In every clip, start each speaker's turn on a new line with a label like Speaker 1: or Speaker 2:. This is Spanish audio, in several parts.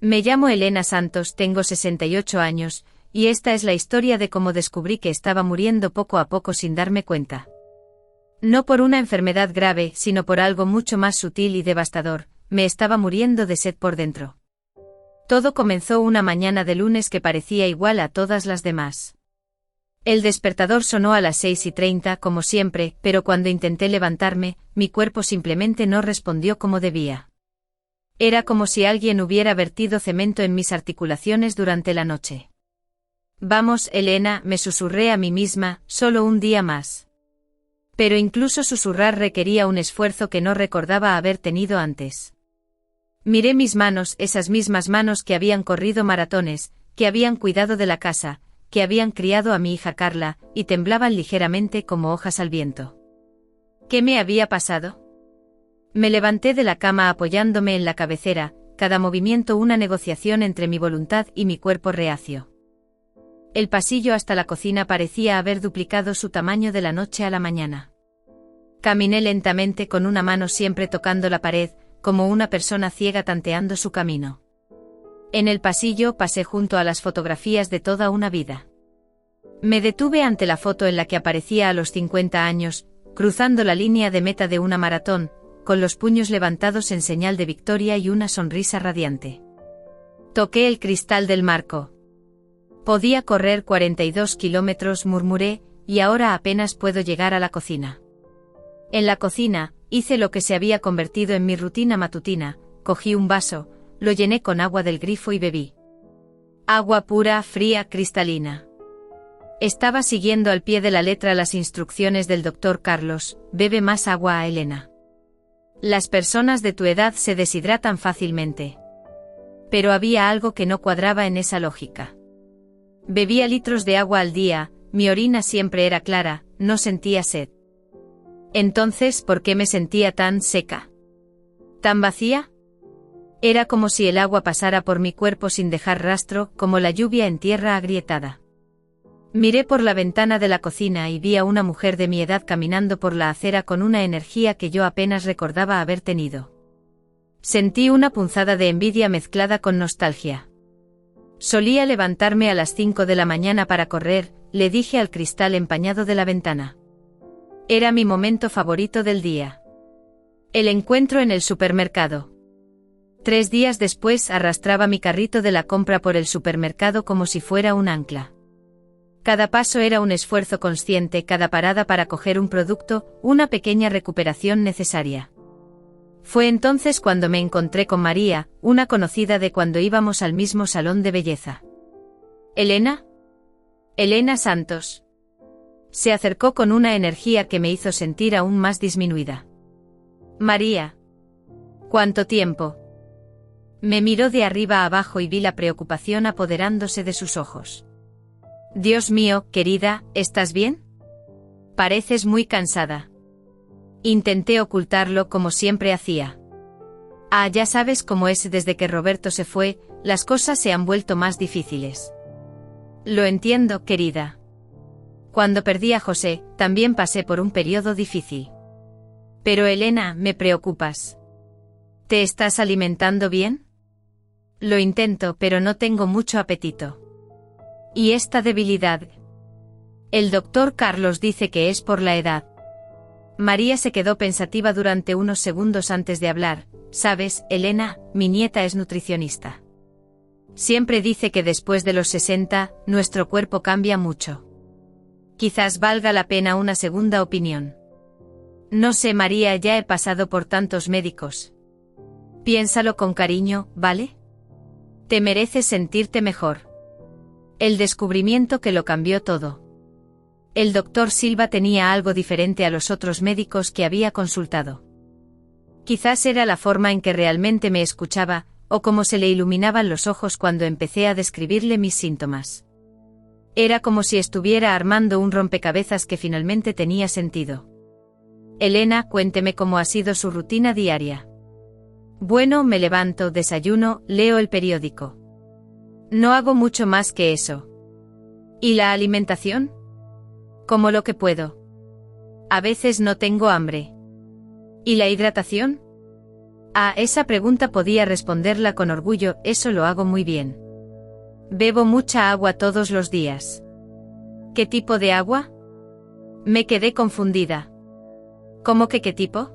Speaker 1: Me llamo Elena Santos, tengo 68 años, y esta es la historia de cómo descubrí que estaba muriendo poco a poco sin darme cuenta. No por una enfermedad grave, sino por algo mucho más sutil y devastador, me estaba muriendo de sed por dentro. Todo comenzó una mañana de lunes que parecía igual a todas las demás. El despertador sonó a las 6:30 como siempre, pero cuando intenté levantarme, mi cuerpo simplemente no respondió como debía. Era como si alguien hubiera vertido cemento en mis articulaciones durante la noche. Vamos, Elena, me susurré a mí misma, solo un día más. Pero incluso susurrar requería un esfuerzo que no recordaba haber tenido antes. Miré mis manos, esas mismas manos que habían corrido maratones, que habían cuidado de la casa, que habían criado a mi hija Carla, y temblaban ligeramente como hojas al viento. ¿Qué me había pasado? Me levanté de la cama apoyándome en la cabecera, cada movimiento una negociación entre mi voluntad y mi cuerpo reacio. El pasillo hasta la cocina parecía haber duplicado su tamaño de la noche a la mañana. Caminé lentamente con una mano siempre tocando la pared, como una persona ciega tanteando su camino. En el pasillo pasé junto a las fotografías de toda una vida. Me detuve ante la foto en la que aparecía a los 50 años, cruzando la línea de meta de una maratón, con los puños levantados en señal de victoria y una sonrisa radiante. Toqué el cristal del marco. Podía correr 42 kilómetros, murmuré, y ahora apenas puedo llegar a la cocina. En la cocina, hice lo que se había convertido en mi rutina matutina, cogí un vaso, lo llené con agua del grifo y bebí. Agua pura, fría, cristalina. Estaba siguiendo al pie de la letra las instrucciones del doctor Carlos: bebe más agua a Elena. Las personas de tu edad se deshidratan fácilmente. Pero había algo que no cuadraba en esa lógica. Bebía litros de agua al día, mi orina siempre era clara, no sentía sed. Entonces, ¿por qué me sentía tan seca? ¿Tan vacía? Era como si el agua pasara por mi cuerpo sin dejar rastro, como la lluvia en tierra agrietada. Miré por la ventana de la cocina y vi a una mujer de mi edad caminando por la acera con una energía que yo apenas recordaba haber tenido. Sentí una punzada de envidia mezclada con nostalgia. Solía levantarme a las 5 de la mañana para correr, le dije al cristal empañado de la ventana. Era mi momento favorito del día. El encuentro en el supermercado. 3 días después arrastraba mi carrito de la compra por el supermercado como si fuera un ancla. Cada paso era un esfuerzo consciente, cada parada para coger un producto, una pequeña recuperación necesaria. Fue entonces cuando me encontré con María, una conocida de cuando íbamos al mismo salón de belleza. ¿Elena? Elena Santos. Se acercó con una energía que me hizo sentir aún más disminuida. María. ¿Cuánto tiempo? Me miró de arriba a abajo y vi la preocupación apoderándose de sus ojos. Dios mío, querida, ¿estás bien? Pareces muy cansada. Intenté ocultarlo como siempre hacía. Ah, ya sabes cómo es, desde que Roberto se fue, las cosas se han vuelto más difíciles. Lo entiendo, querida. Cuando perdí a José, también pasé por un periodo difícil. Pero Elena, me preocupas. ¿Te estás alimentando bien? Lo intento, pero no tengo mucho apetito. ¿Y esta debilidad? El doctor Carlos dice que es por la edad. María se quedó pensativa durante unos segundos antes de hablar. Sabes, Elena, mi nieta es nutricionista. Siempre dice que después de los 60, nuestro cuerpo cambia mucho. Quizás valga la pena una segunda opinión. No sé, María, ya he pasado por tantos médicos. Piénsalo con cariño, ¿vale? Te mereces sentirte mejor. El descubrimiento que lo cambió todo. El doctor Silva tenía algo diferente a los otros médicos que había consultado. Quizás era la forma en que realmente me escuchaba, o cómo se le iluminaban los ojos cuando empecé a describirle mis síntomas. Era como si estuviera armando un rompecabezas que finalmente tenía sentido. Elena, cuénteme cómo ha sido su rutina diaria. Bueno, me levanto, desayuno, leo el periódico. No hago mucho más que eso. ¿Y la alimentación? Como lo que puedo. A veces no tengo hambre. ¿Y la hidratación? A esa pregunta podía responderla con orgullo, eso lo hago muy bien. Bebo mucha agua todos los días. ¿Qué tipo de agua? Me quedé confundida. ¿Cómo que qué tipo?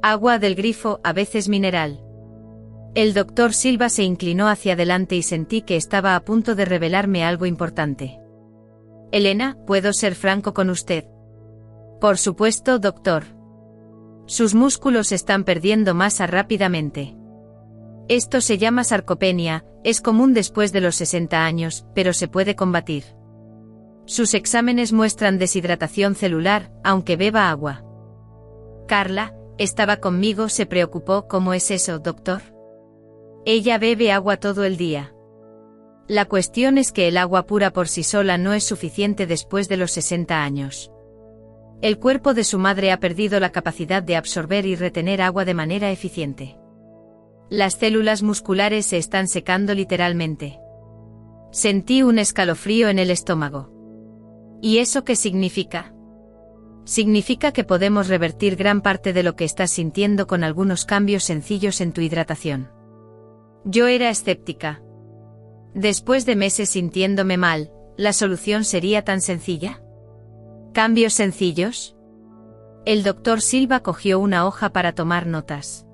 Speaker 1: Agua del grifo, a veces mineral. El doctor Silva se inclinó hacia adelante y sentí que estaba a punto de revelarme algo importante. Elena, ¿puedo ser franco con usted? Por supuesto, doctor. Sus músculos están perdiendo masa rápidamente. Esto se llama sarcopenia, es común después de los 60 años, pero se puede combatir. Sus exámenes muestran deshidratación celular, aunque beba agua. Carla, estaba conmigo, se preocupó. ¿Cómo es eso, doctor? Ella bebe agua todo el día. La cuestión es que el agua pura por sí sola no es suficiente después de los 60 años. El cuerpo de su madre ha perdido la capacidad de absorber y retener agua de manera eficiente. Las células musculares se están secando literalmente. Sentí un escalofrío en el estómago. ¿Y eso qué significa? Significa que podemos revertir gran parte de lo que estás sintiendo con algunos cambios sencillos en tu hidratación. Yo era escéptica. Después de meses sintiéndome mal, ¿la solución sería tan sencilla? ¿Cambios sencillos? El doctor Silva cogió una hoja para tomar notas.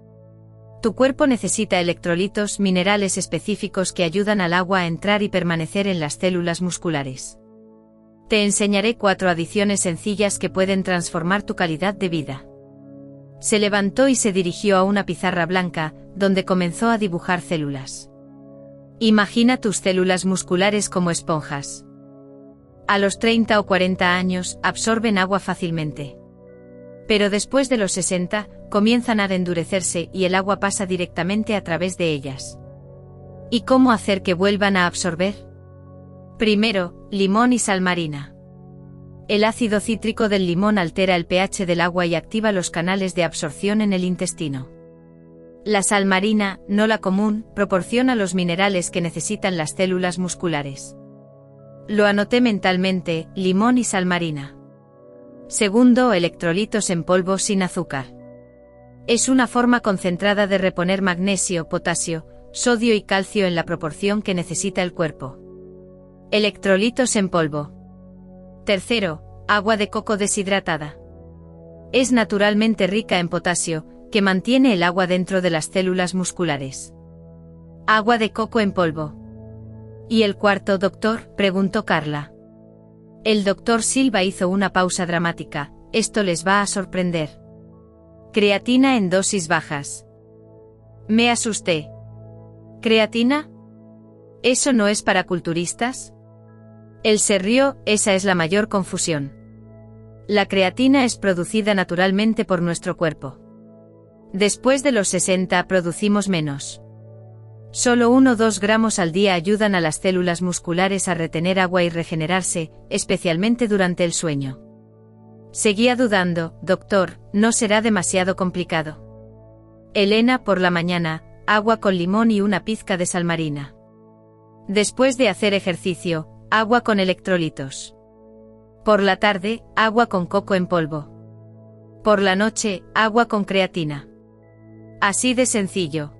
Speaker 1: Tu cuerpo necesita electrolitos, minerales específicos que ayudan al agua a entrar y permanecer en las células musculares. Te enseñaré 4 adiciones sencillas que pueden transformar tu calidad de vida. Se levantó y se dirigió a una pizarra blanca, donde comenzó a dibujar células. Imagina tus células musculares como esponjas. A los 30 o 40 años, absorben agua fácilmente. Pero después de los 60, comienzan a endurecerse y el agua pasa directamente a través de ellas. ¿Y cómo hacer que vuelvan a absorber? Primero, limón y sal marina. El ácido cítrico del limón altera el pH del agua y activa los canales de absorción en el intestino. La sal marina, no la común, proporciona los minerales que necesitan las células musculares. Lo anoté mentalmente, limón y sal marina. Segundo, electrolitos en polvo sin azúcar. Es una forma concentrada de reponer magnesio, potasio, sodio y calcio en la proporción que necesita el cuerpo. Electrolitos en polvo. Tercero, agua de coco deshidratada. Es naturalmente rica en potasio, que mantiene el agua dentro de las células musculares. Agua de coco en polvo. ¿Y el cuarto, doctor?, preguntó Carla. El doctor Silva hizo una pausa dramática. Esto les va a sorprender. Creatina en dosis bajas. Me asusté. ¿Creatina? ¿Eso no es para culturistas? Él se rió, esa es la mayor confusión. La creatina es producida naturalmente por nuestro cuerpo. Después de los 60 producimos menos. Solo 1 o 2 gramos al día ayudan a las células musculares a retener agua y regenerarse, especialmente durante el sueño. Seguía dudando, doctor, ¿no será demasiado complicado? Elena, por la mañana, agua con limón y una pizca de sal marina. Después de hacer ejercicio, agua con electrolitos. Por la tarde, agua con coco en polvo. Por la noche, agua con creatina. Así de sencillo.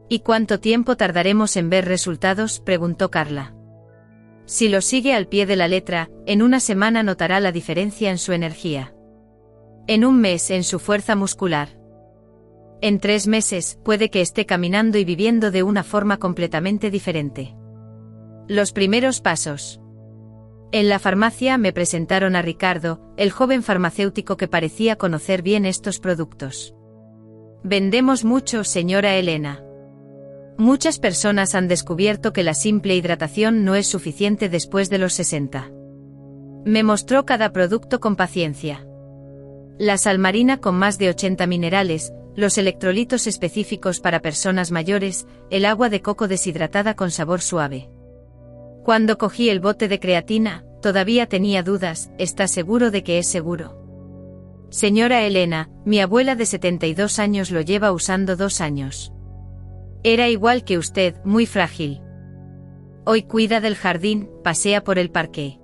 Speaker 1: ¿Y cuánto tiempo tardaremos en ver resultados?, preguntó Carla. Si lo sigue al pie de la letra, en una semana notará la diferencia en su energía. En un mes en su fuerza muscular. En 3 meses, puede que esté caminando y viviendo de una forma completamente diferente. Los primeros pasos. En la farmacia me presentaron a Ricardo, el joven farmacéutico que parecía conocer bien estos productos. Vendemos mucho, señora Elena. Muchas personas han descubierto que la simple hidratación no es suficiente después de los 60. Me mostró cada producto con paciencia. La sal marina con más de 80 minerales, los electrolitos específicos para personas mayores, el agua de coco deshidratada con sabor suave. Cuando cogí el bote de creatina, todavía tenía dudas. ¿Está seguro de que es seguro? Señora Elena, mi abuela de 72 años lo lleva usando 2 años. Era igual que usted, muy frágil. Hoy cuida del jardín, pasea por el parque.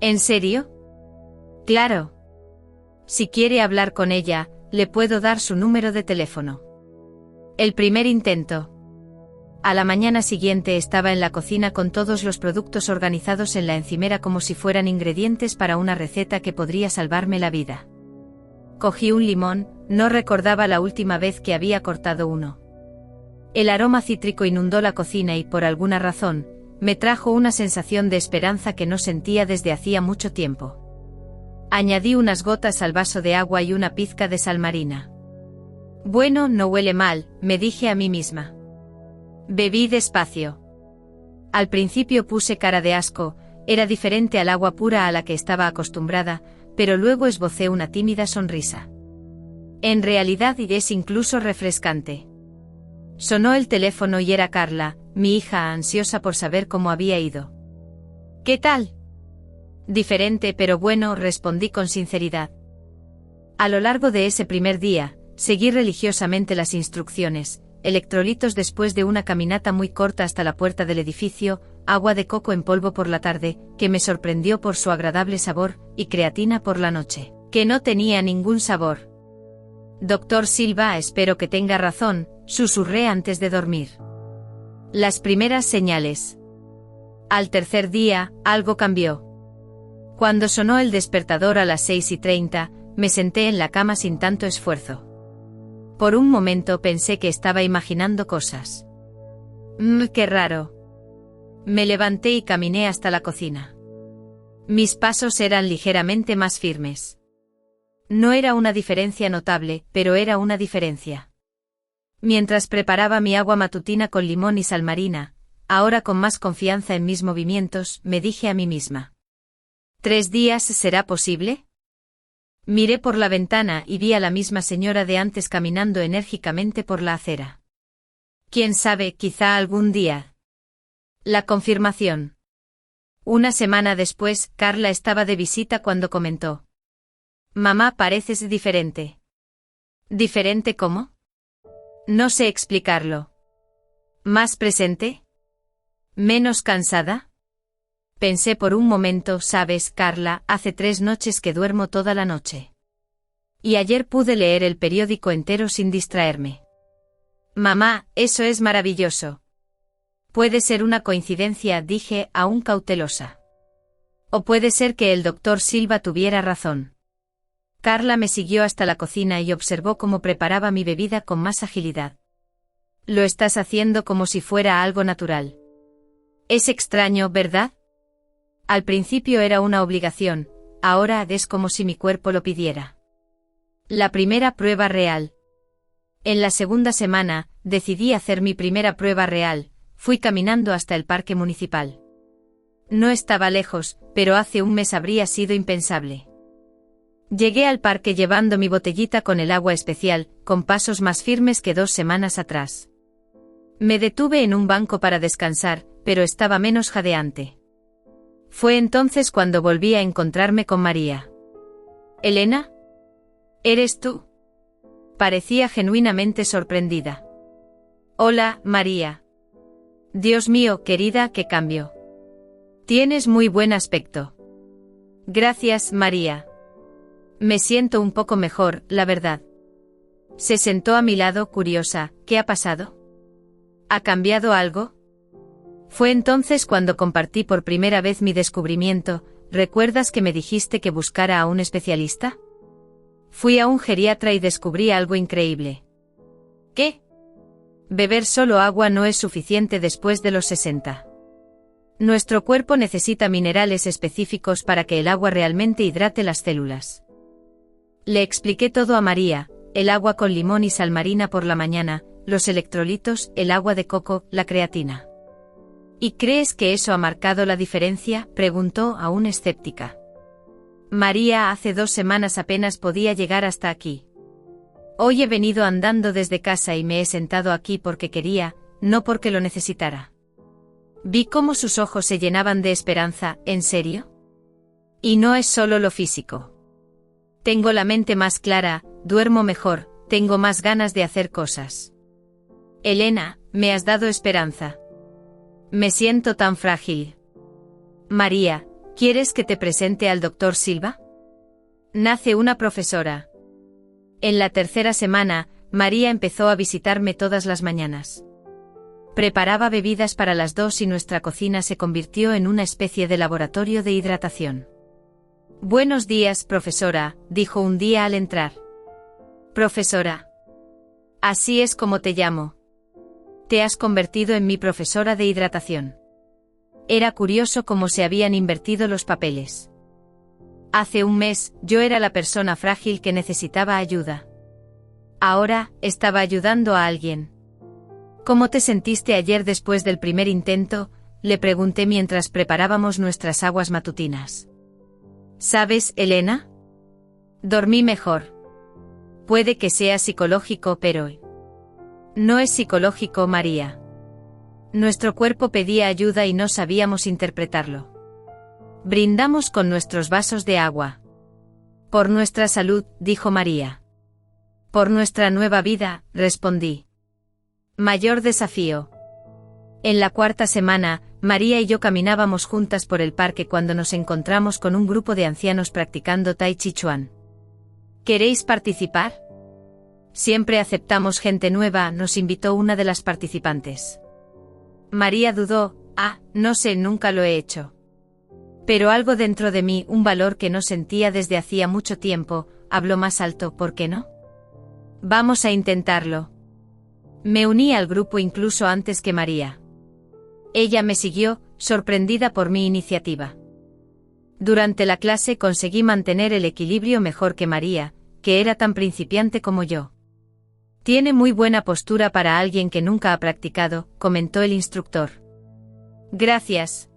Speaker 1: ¿En serio? Claro. Si quiere hablar con ella, le puedo dar su número de teléfono. El primer intento. A la mañana siguiente estaba en la cocina con todos los productos organizados en la encimera como si fueran ingredientes para una receta que podría salvarme la vida. Cogí un limón, no recordaba la última vez que había cortado uno. El aroma cítrico inundó la cocina y por alguna razón, me trajo una sensación de esperanza que no sentía desde hacía mucho tiempo. Añadí unas gotas al vaso de agua y una pizca de sal marina. Bueno, no huele mal, me dije a mí misma. Bebí despacio. Al principio puse cara de asco, era diferente al agua pura a la que estaba acostumbrada, pero luego esbocé una tímida sonrisa. En realidad es incluso refrescante. Sonó el teléfono y era Carla, mi hija, ansiosa por saber cómo había ido. ¿Qué tal? Diferente pero bueno, respondí con sinceridad. A lo largo de ese primer día, seguí religiosamente las instrucciones: electrolitos después de una caminata muy corta hasta la puerta del edificio, agua de coco en polvo por la tarde, que me sorprendió por su agradable sabor, y creatina por la noche, que no tenía ningún sabor. Doctor Silva, espero que tenga razón, susurré antes de dormir. Las primeras señales. Al tercer día, algo cambió. Cuando sonó el despertador a las 6:30, me senté en la cama sin tanto esfuerzo. Por un momento pensé que estaba imaginando cosas. Qué raro. Me levanté y caminé hasta la cocina. Mis pasos eran ligeramente más firmes. No era una diferencia notable, pero era una diferencia. Mientras preparaba mi agua matutina con limón y sal marina, ahora con más confianza en mis movimientos, me dije a mí misma. ¿3 días será posible? Miré por la ventana y vi a la misma señora de antes caminando enérgicamente por la acera. ¿Quién sabe, quizá algún día? La confirmación. Una semana después, Carla estaba de visita cuando comentó. Mamá, pareces diferente. ¿Diferente cómo? No sé explicarlo. ¿Más presente? ¿Menos cansada? Pensé por un momento, sabes, Carla, hace 3 noches que duermo toda la noche. Y ayer pude leer el periódico entero sin distraerme. Mamá, eso es maravilloso. Puede ser una coincidencia, dije, aún cautelosa. O puede ser que el doctor Silva tuviera razón. Carla me siguió hasta la cocina y observó cómo preparaba mi bebida con más agilidad. Lo estás haciendo como si fuera algo natural. Es extraño, ¿verdad? Al principio era una obligación, ahora es como si mi cuerpo lo pidiera. La primera prueba real. En la segunda semana, decidí hacer mi primera prueba real, fui caminando hasta el parque municipal. No estaba lejos, pero hace un mes habría sido impensable. Llegué al parque llevando mi botellita con el agua especial, con pasos más firmes que 2 semanas atrás. Me detuve en un banco para descansar, pero estaba menos jadeante. Fue entonces cuando volví a encontrarme con María. ¿Elena? ¿Eres tú? Parecía genuinamente sorprendida. Hola, María. Dios mío, querida, qué cambio. Tienes muy buen aspecto. Gracias, María. Me siento un poco mejor, la verdad. Se sentó a mi lado, curiosa. ¿Qué ha pasado? ¿Ha cambiado algo? Fue entonces cuando compartí por primera vez mi descubrimiento. ¿Recuerdas que me dijiste que buscara a un especialista? Fui a un geriatra y descubrí algo increíble. ¿Qué? Beber solo agua no es suficiente después de los 60. Nuestro cuerpo necesita minerales específicos para que el agua realmente hidrate las células. Le expliqué todo a María: el agua con limón y sal marina por la mañana, los electrolitos, el agua de coco, la creatina. ¿Y crees que eso ha marcado la diferencia?, preguntó, aún escéptica. María, hace 2 semanas apenas podía llegar hasta aquí. Hoy he venido andando desde casa y me he sentado aquí porque quería, no porque lo necesitara. Vi cómo sus ojos se llenaban de esperanza. ¿En serio? Y no es solo lo físico. Tengo la mente más clara, duermo mejor, tengo más ganas de hacer cosas. Elena, me has dado esperanza. Me siento tan frágil. María, ¿quieres que te presente al doctor Silva? Nace una profesora. En la tercera semana, María empezó a visitarme todas las mañanas. Preparaba bebidas para las dos y nuestra cocina se convirtió en una especie de laboratorio de hidratación. «Buenos días, profesora», dijo un día al entrar. «Profesora. Así es como te llamo. Te has convertido en mi profesora de hidratación». Era curioso cómo se habían invertido los papeles. Hace un mes, yo era la persona frágil que necesitaba ayuda. Ahora, estaba ayudando a alguien. «¿Cómo te sentiste ayer después del primer intento?», le pregunté mientras preparábamos nuestras aguas matutinas. «¿Sabes, Elena? Dormí mejor. Puede que sea psicológico, pero no es psicológico, María. Nuestro cuerpo pedía ayuda y no sabíamos interpretarlo. Brindamos con nuestros vasos de agua. Por nuestra salud», dijo María. «Por nuestra nueva vida», respondí. Mayor desafío. En la cuarta semana, María y yo caminábamos juntas por el parque cuando nos encontramos con un grupo de ancianos practicando Tai Chi Chuan. «¿Queréis participar?». «Siempre aceptamos gente nueva», nos invitó una de las participantes. María dudó. No sé, nunca lo he hecho. Pero algo dentro de mí, un valor que no sentía desde hacía mucho tiempo, habló más alto. «¿Por qué no? Vamos a intentarlo». Me uní al grupo incluso antes que María. Ella me siguió, sorprendida por mi iniciativa. Durante la clase conseguí mantener el equilibrio mejor que María, que era tan principiante como yo. «Tiene muy buena postura para alguien que nunca ha practicado», comentó el instructor. «Gracias.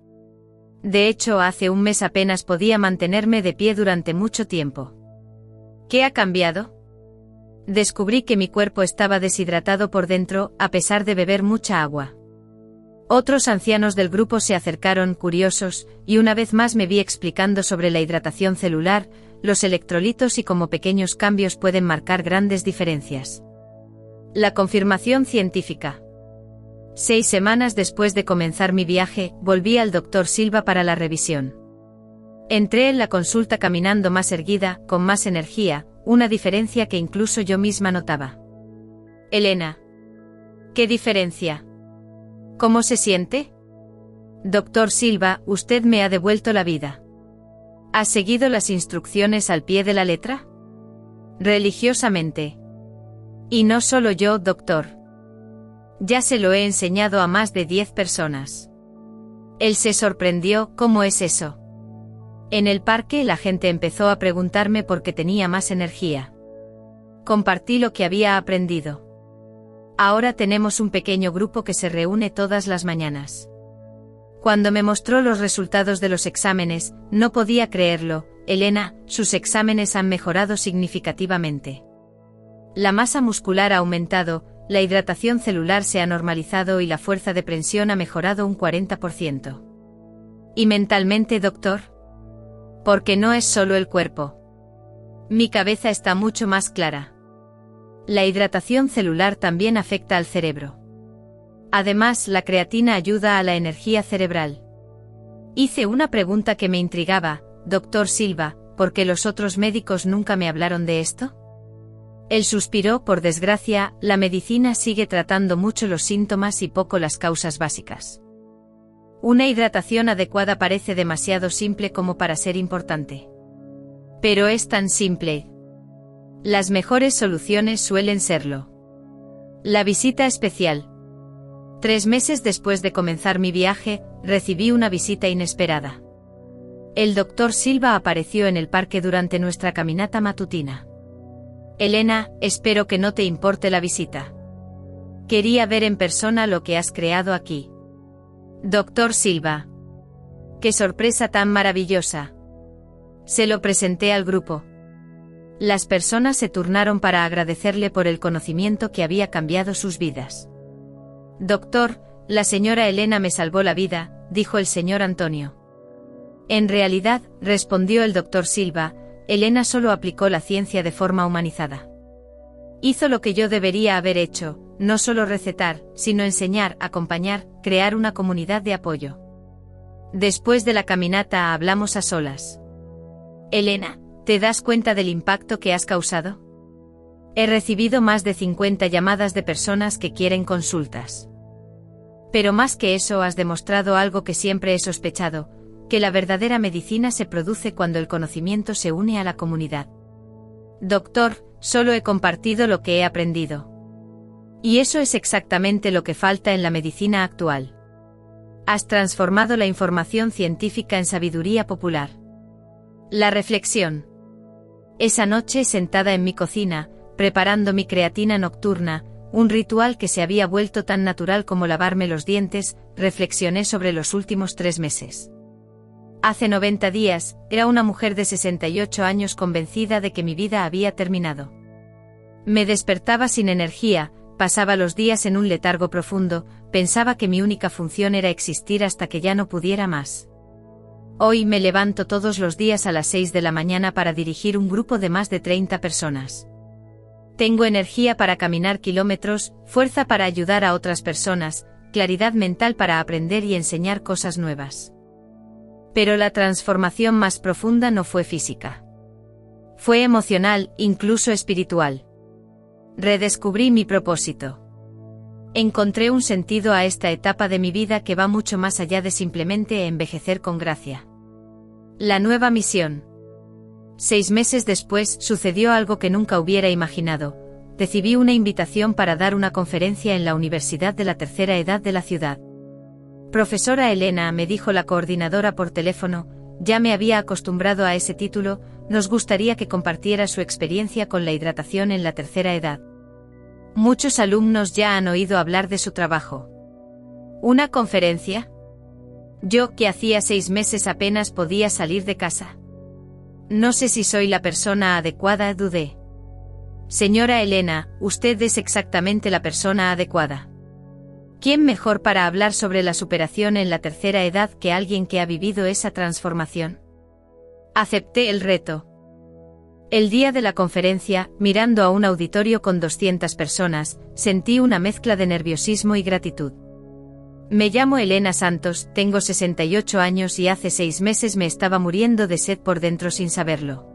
Speaker 1: De hecho, hace un mes apenas podía mantenerme de pie durante mucho tiempo». «¿Qué ha cambiado?». Descubrí que mi cuerpo estaba deshidratado por dentro, a pesar de beber mucha agua. Otros ancianos del grupo se acercaron, curiosos, y una vez más me vi explicando sobre la hidratación celular, los electrolitos y cómo pequeños cambios pueden marcar grandes diferencias. La confirmación científica. 6 semanas después de comenzar mi viaje, volví al Dr. Silva para la revisión. Entré en la consulta caminando más erguida, con más energía, una diferencia que incluso yo misma notaba. «Elena. ¿Qué diferencia? ¿Cómo se siente?». «Dr. Silva, usted me ha devuelto la vida. ¿Ha seguido las instrucciones al pie de la letra?». «Religiosamente. Y no solo yo, doctor. Ya se lo he enseñado a más de 10 personas». Él se sorprendió. «¿Cómo es eso?». En el parque la gente empezó a preguntarme por qué tenía más energía. Compartí lo que había aprendido. Ahora tenemos un pequeño grupo que se reúne todas las mañanas. Cuando me mostró los resultados de los exámenes, no podía creerlo. «Elena, sus exámenes han mejorado significativamente. La masa muscular ha aumentado, la hidratación celular se ha normalizado y la fuerza de presión ha mejorado un 40%. ¿Y mentalmente, doctor?». «Porque no es solo el cuerpo. Mi cabeza está mucho más clara. La hidratación celular también afecta al cerebro. Además, la creatina ayuda a la energía cerebral». Hice una pregunta que me intrigaba. «Dr. Silva, ¿por qué los otros médicos nunca me hablaron de esto?». Él suspiró. «Por desgracia, la medicina sigue tratando mucho los síntomas y poco las causas básicas. Una hidratación adecuada parece demasiado simple como para ser importante. Pero es tan simple. Las mejores soluciones suelen serlo». La visita especial. 3 meses después de comenzar mi viaje, recibí una visita inesperada. El Dr. Silva apareció en el parque durante nuestra caminata matutina. «Elena, espero que no te importe la visita. Quería ver en persona lo que has creado aquí». «Dr. Silva. ¡Qué sorpresa tan maravillosa!». Se lo presenté al grupo. Las personas se turnaron para agradecerle por el conocimiento que había cambiado sus vidas. «Doctor, la señora Elena me salvó la vida», dijo el señor Antonio. «En realidad», respondió el Dr. Silva, «Elena solo aplicó la ciencia de forma humanizada. Hizo lo que yo debería haber hecho, no solo recetar, sino enseñar, acompañar, crear una comunidad de apoyo». Después de la caminata hablamos a solas. «Elena, ¿te das cuenta del impacto que has causado? He recibido más de 50 llamadas de personas que quieren consultas. Pero más que eso, has demostrado algo que siempre he sospechado, que la verdadera medicina se produce cuando el conocimiento se une a la comunidad. Doctor, solo he compartido lo que he aprendido. Y eso es exactamente lo que falta en la medicina actual. Has transformado la información científica en sabiduría popular. La reflexión. Esa noche, sentada en mi cocina, preparando mi creatina nocturna, un ritual que se había vuelto tan natural como lavarme los dientes, reflexioné sobre los últimos 3 meses. Hace 90 días, era una mujer de 68 años convencida de que mi vida había terminado. Me despertaba sin energía, pasaba los días en un letargo profundo, pensaba que mi única función era existir hasta que ya no pudiera más. Hoy me levanto todos los días a las 6 de la mañana para dirigir un grupo de más de 30 personas. Tengo energía para caminar kilómetros, fuerza para ayudar a otras personas, claridad mental para aprender y enseñar cosas nuevas. Pero la transformación más profunda no fue física. Fue emocional, incluso espiritual. Redescubrí mi propósito. Encontré un sentido a esta etapa de mi vida que va mucho más allá de simplemente envejecer con gracia. La nueva misión. 6 meses después, sucedió algo que nunca hubiera imaginado. Recibí una invitación para dar una conferencia en la Universidad de la Tercera Edad de la ciudad. Profesora Elena, me dijo la coordinadora por teléfono, ya me había acostumbrado a ese título, nos gustaría que compartiera su experiencia con la hidratación en la tercera edad. Muchos alumnos ya han oído hablar de su trabajo. ¿Una conferencia? Yo, que hacía 6 meses apenas podía salir de casa. No sé si soy la persona adecuada, dudé. Señora Elena, usted es exactamente la persona adecuada. ¿Quién mejor para hablar sobre la superación en la tercera edad que alguien que ha vivido esa transformación? Acepté el reto. El día de la conferencia, mirando a un auditorio con 200 personas, sentí una mezcla de nerviosismo y gratitud. Me llamo Elena Santos, tengo 68 años y hace 6 meses me estaba muriendo de sed por dentro sin saberlo.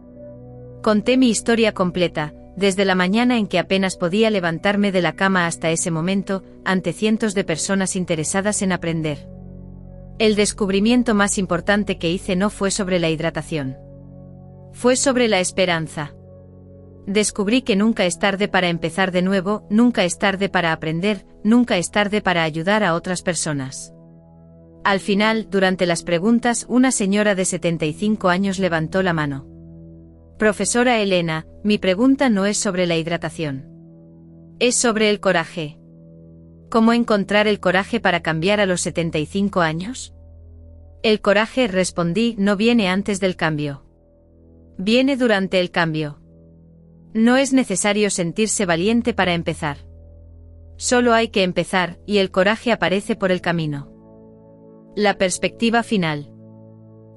Speaker 1: Conté mi historia completa, desde la mañana en que apenas podía levantarme de la cama hasta ese momento, ante cientos de personas interesadas en aprender. El descubrimiento más importante que hice no fue sobre la hidratación. Fue sobre la esperanza. Descubrí que nunca es tarde para empezar de nuevo, nunca es tarde para aprender, nunca es tarde para ayudar a otras personas. Al final, durante las preguntas, una señora de 75 años levantó la mano. Profesora Elena, mi pregunta no es sobre la hidratación. Es sobre el coraje. ¿Cómo encontrar el coraje para cambiar a los 75 años? El coraje, respondí, no viene antes del cambio. Viene durante el cambio. No es necesario sentirse valiente para empezar. Solo hay que empezar, y el coraje aparece por el camino. La perspectiva final.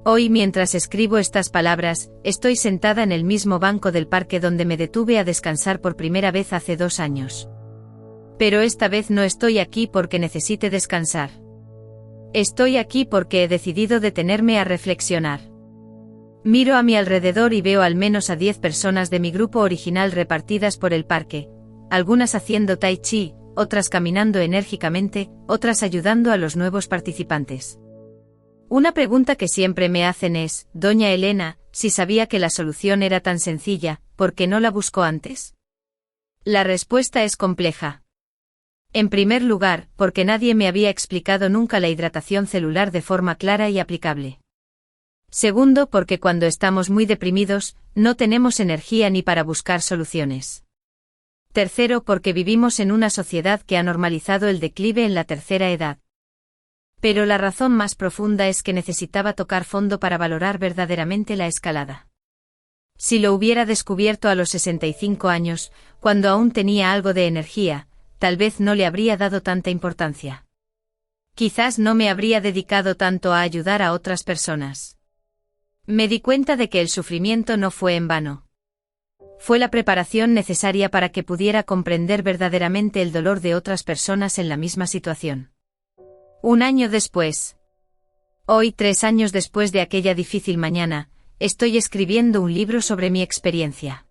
Speaker 1: Hoy, mientras escribo estas palabras, estoy sentada en el mismo banco del parque donde me detuve a descansar por primera vez hace 2 años. Pero esta vez no estoy aquí porque necesite descansar. Estoy aquí porque he decidido detenerme a reflexionar. Miro a mi alrededor y veo al menos a 10 personas de mi grupo original repartidas por el parque, algunas haciendo tai chi, otras caminando enérgicamente, otras ayudando a los nuevos participantes. Una pregunta que siempre me hacen es, Doña Elena, si sabía que la solución era tan sencilla, ¿por qué no la buscó antes? La respuesta es compleja. En primer lugar, porque nadie me había explicado nunca la hidratación celular de forma clara y aplicable. Segundo, porque cuando estamos muy deprimidos, no tenemos energía ni para buscar soluciones. Tercero, porque vivimos en una sociedad que ha normalizado el declive en la tercera edad. Pero la razón más profunda es que necesitaba tocar fondo para valorar verdaderamente la escalada. Si lo hubiera descubierto a los 65 años, cuando aún tenía algo de energía, tal vez no le habría dado tanta importancia. Quizás no me habría dedicado tanto a ayudar a otras personas. Me di cuenta de que el sufrimiento no fue en vano. Fue la preparación necesaria para que pudiera comprender verdaderamente el dolor de otras personas en la misma situación. 1 año después. Hoy, 3 años después de aquella difícil mañana, estoy escribiendo un libro sobre mi experiencia.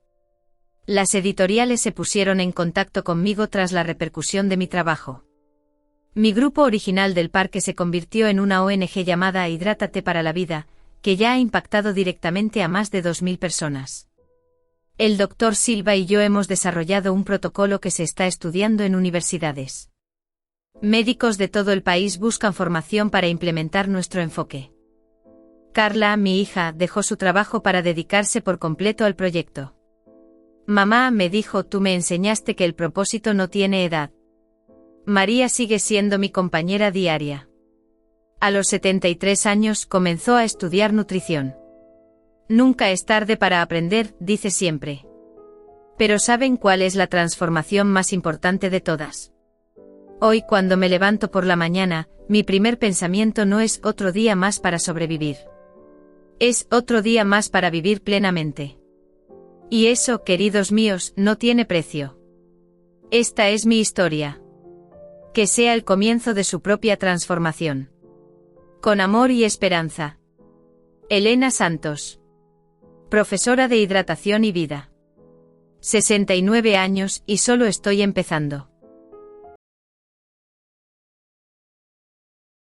Speaker 1: Las editoriales se pusieron en contacto conmigo tras la repercusión de mi trabajo. Mi grupo original del parque se convirtió en una ONG llamada Hidrátate para la Vida, que ya ha impactado directamente a más de 2000 personas. El Dr. Silva y yo hemos desarrollado un protocolo que se está estudiando en universidades. Médicos de todo el país buscan formación para implementar nuestro enfoque. Carla, mi hija, dejó su trabajo para dedicarse por completo al proyecto. Mamá, me dijo, tú me enseñaste que el propósito no tiene edad. María sigue siendo mi compañera diaria. A los 73 años comenzó a estudiar nutrición. Nunca es tarde para aprender, dice siempre. Pero ¿saben cuál es la transformación más importante de todas? Hoy, cuando me levanto por la mañana, mi primer pensamiento no es otro día más para sobrevivir. Es otro día más para vivir plenamente. Y eso, queridos míos, no tiene precio. Esta es mi historia. Que sea el comienzo de su propia transformación. Con amor y esperanza. Elena Santos. Profesora de Hidratación y Vida. 69 años y solo estoy empezando.